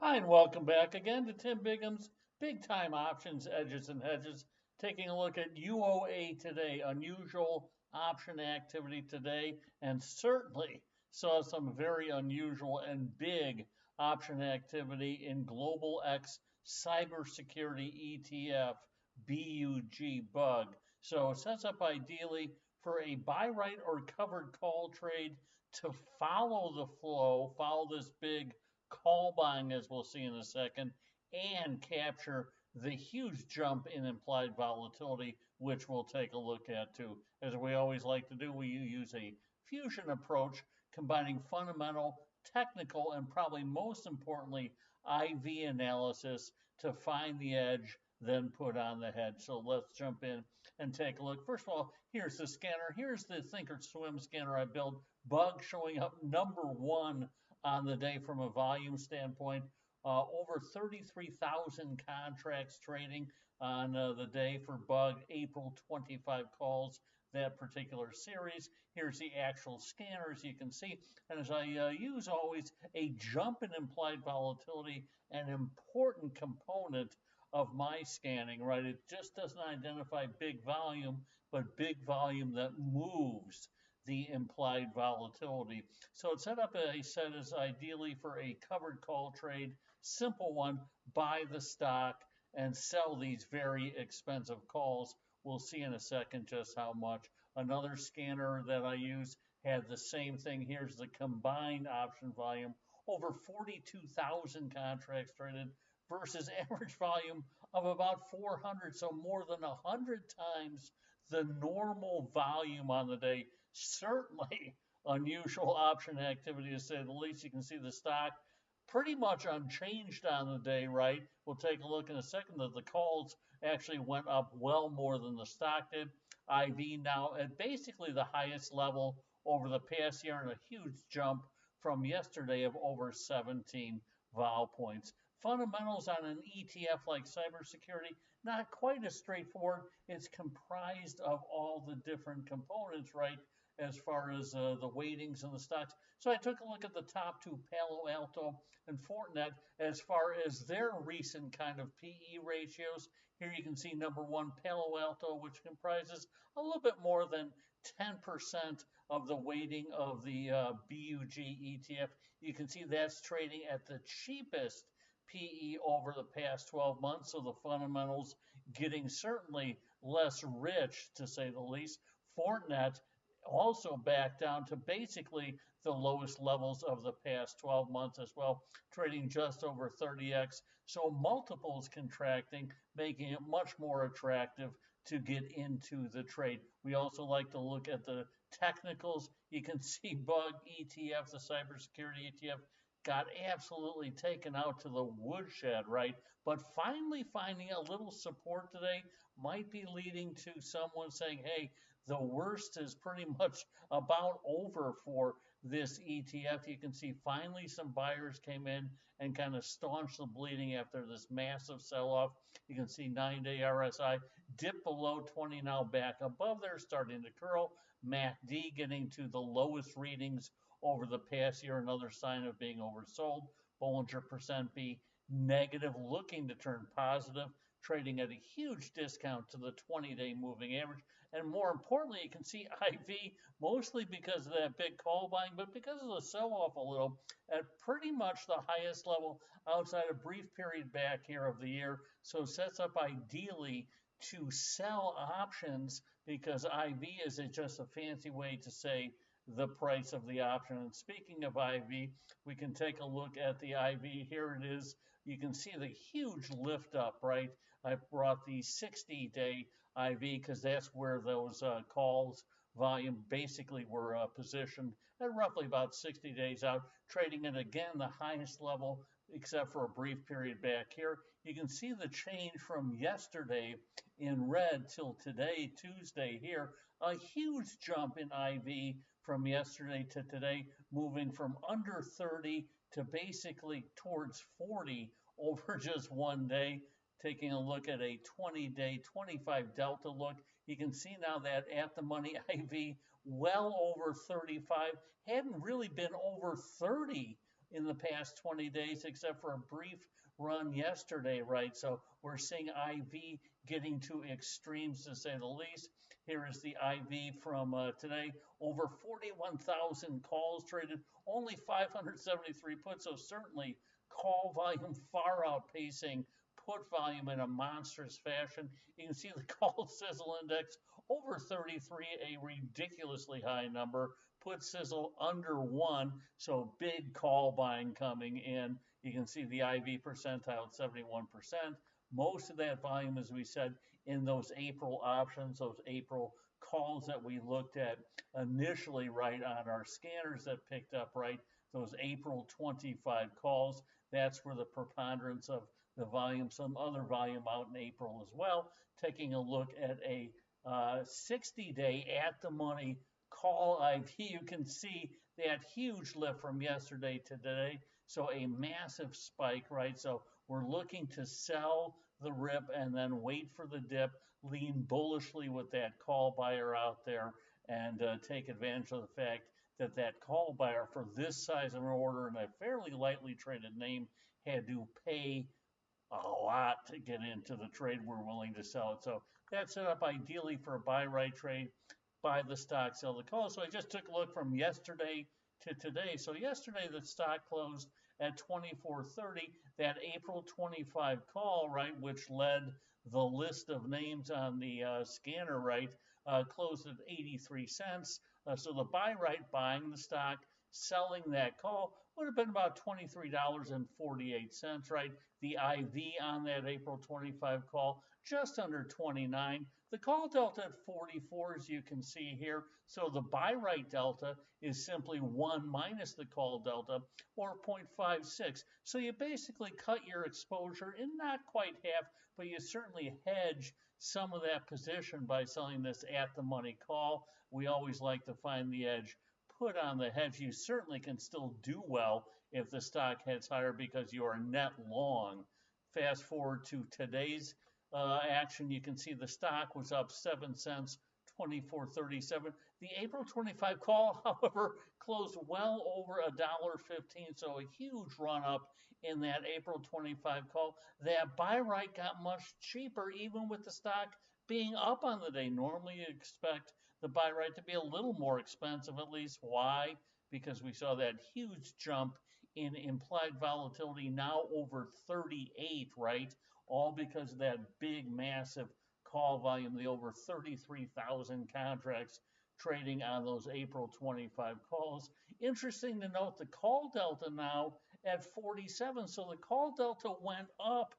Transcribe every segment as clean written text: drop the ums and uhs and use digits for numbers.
Hi, and welcome back again to Tim Bigham's Big Time Options, Edges and Hedges. Taking a look at UOA today, unusual option activity today, and certainly saw some very unusual and big option activity in Global X Cybersecurity ETF BUG. So it sets up ideally for a buy right or covered call trade to follow the flow, follow this big call buying, as we'll see in a second, and capture the huge jump in implied volatility, which we'll take a look at too. As we always like to do, we use a fusion approach, combining fundamental, technical, and probably most importantly, IV analysis to find the edge, then put on the hedge. So let's jump in and take a look. First of all, here's the scanner. Here's the Thinkorswim scanner I built. Bug showing up #1 on the day from a volume standpoint. Over 33,000 contracts trading on the day for Bug, April 25 calls, that particular series. Here's the actual scanners you can see. And as I use always, a jump in implied volatility, an important component of my scanning, right? It just doesn't identify big volume, but big volume that moves the implied volatility. So it's set up, I said, as ideally for a covered call trade, simple one, buy the stock and sell these very expensive calls. We'll see in a second just how much. Another scanner that I use had the same thing. Here's the combined option volume, over 42,000 contracts traded versus average volume of about 400, so more than 100 times the normal volume on the day. Certainly unusual option activity to say the least. You can see the stock pretty much unchanged on the day, right? We'll take a look in a second that the calls actually went up well more than the stock did. IV now at basically the highest level over the past year and a huge jump from yesterday of over 17 vol points. Fundamentals on an ETF like cybersecurity, not quite as straightforward. It's comprised of all the different components, right? As far as the weightings and the stocks. So I took a look at the top two, Palo Alto and Fortinet, as far as their recent kind of PE ratios. Here you can see #1, Palo Alto, which comprises a little bit more than 10% of the weighting of the BUG ETF. You can see that's trading at the cheapest PE over the past 12 months, so the fundamentals getting certainly less rich, to say the least. Fortinet also back down to basically the lowest levels of the past 12 months as well, trading just over 30x. So multiples contracting, making it much more attractive to get into the trade. We also like to look at the technicals. You can see Bug ETF, the cybersecurity ETF, got absolutely taken out to the woodshed, right? But finally finding a little support today might be leading to someone saying, hey, the worst is pretty much about over for this ETF. You can see finally some buyers came in and kind of staunched the bleeding after this massive sell-off. You can see 9-day RSI dip below 20, now back above there, starting to curl. MACD getting to the lowest readings over the past year, another sign of being oversold. Bollinger percent B negative, looking to turn positive, trading at a huge discount to the 20-day moving average. And more importantly, you can see IV, mostly because of that big call buying, but because of the sell-off a little, at pretty much the highest level outside a brief period back here of the year. So sets up ideally to sell options, because IV is just a fancy way to say the price of the option. And speaking of IV, we can take a look at the IV. Here it is. You can see the huge lift up, right? I brought the 60-day IV because that's where those calls volume basically were positioned at roughly about 60 days out, trading at again the highest level except for a brief period back here. You can see the change from yesterday in red till today, Tuesday here, a huge jump in IV from yesterday to today, moving from under 30 to basically towards 40 over just one day. Taking a look at a 20-day, 25 delta look, you can see now that at the money IV well over 35, hadn't really been over 30 in the past 20 days, except for a brief run yesterday, right? So we're seeing IV getting to extremes, to say the least. Here is the IV from today. Over 41,000 calls traded, only 573 puts. So certainly call volume far outpacing put volume in a monstrous fashion. You can see the call sizzle index over 33, a ridiculously high number. Put sizzle under 1, so big call buying coming in. You can see the IV percentile at 71%. Most of that volume, as we said, in those April options, those April calls that we looked at initially, right, on our scanners that picked up, right, those April 25 calls. That's where the preponderance of the volume, some other volume out in April as well. Taking a look at a 60-day at the money call IV, you can see that huge lift from yesterday to today. So a massive spike, right? So we're looking to sell the rip and then wait for the dip, lean bullishly with that call buyer out there, and take advantage of the fact that that call buyer for this size of an order in a fairly lightly traded name had to pay a lot to get into the trade we're willing to sell it. So that's set up ideally for a buy right trade, buy the stock, sell the call. So I just took a look from yesterday to today. So yesterday the stock closed at 24.30. That April 25 call, right, which led the list of names on the scanner, right, closed at 83 cents. So the buy right, buying the stock, selling that call would have been about $23.48, right? The IV on that April 25 call, just under 29. The call delta at 44, as you can see here. So the buy right delta is simply 1 minus the call delta, or 0.56. So you basically cut your exposure in not quite half, but you certainly hedge some of that position by selling this at the money call. We always like to find the edge. Put on the hedge. You certainly can still do well if the stock heads higher because you are net long. Fast forward to today's action, you can see the stock was up 7 cents, 24.37. The April 25 call, however, closed well over $1.15, so a huge run up in that April 25 call. That buy right got much cheaper, even with the stock being up on the day. Normally, you expect the buy right to be a little more expensive, at least. Why? Because we saw that huge jump in implied volatility, now over 38, right? All because of that big, massive call volume, the over 33,000 contracts trading on those April 25 calls. Interesting to note the call delta now at 47. So the call delta went up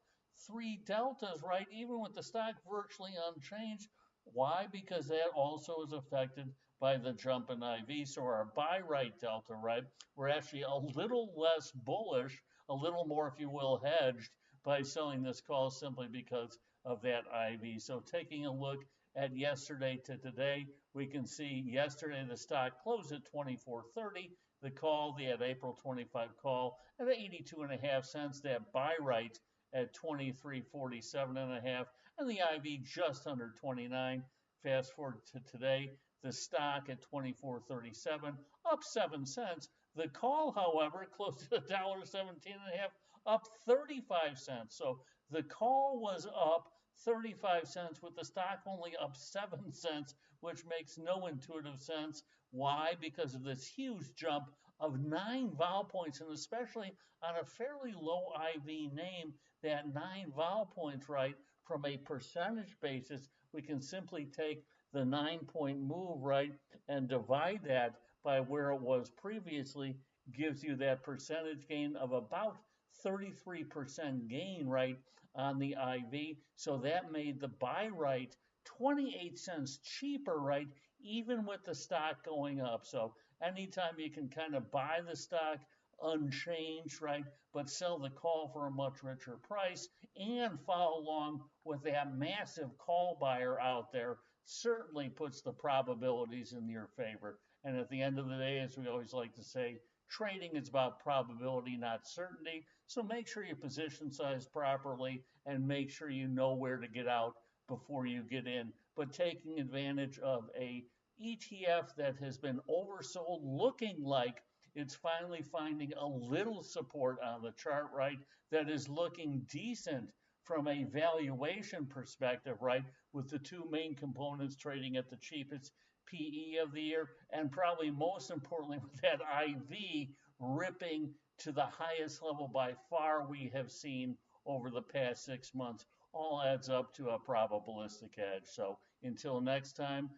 3 deltas, right? Even with the stock virtually unchanged. Why? Because that also is affected by the jump in IV. So our buy right delta, right? We're actually a little less bullish, a little more, if you will, hedged by selling this call simply because of that IV. So taking a look at yesterday to today, we can see yesterday the stock closed at 24.30. The call, the April 25 call at 82.5 cents. That buy right at 23.47.5, and the IV just under 29. Fast forward to today, the stock at 24.37, up 7 cents. The call, however, closed at $1.17.5, up 35 cents. So the call was up 35 cents with the stock only up 7 cents, which makes no intuitive sense. Why? Because of this huge jump of 9 vol points, and especially on a fairly low IV name, that 9 vol points, right, from a percentage basis, we can simply take the 9-point move, right, and divide that by where it was previously, gives you that percentage gain of about 33% gain, right, on the IV. So that made the buy right 28 cents cheaper, right, even with the stock going up. So anytime you can kind of buy the stock unchanged, right, but sell the call for a much richer price and follow along with that massive call buyer out there, certainly puts the probabilities in your favor. And at the end of the day, as we always like to say, trading is about probability, not certainty. So make sure you position size properly and make sure you know where to get out before you get in. But taking advantage of a ETF that has been oversold, looking like it's finally finding a little support on the chart, right? That is looking decent from a valuation perspective, right? With the two main components trading at the cheapest PE of the year, and probably most importantly, with that IV ripping to the highest level by far we have seen over the past 6 months, all adds up to a probabilistic edge. So until next time,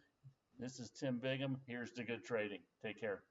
this is Tim Bigham. Here's to good trading. Take care.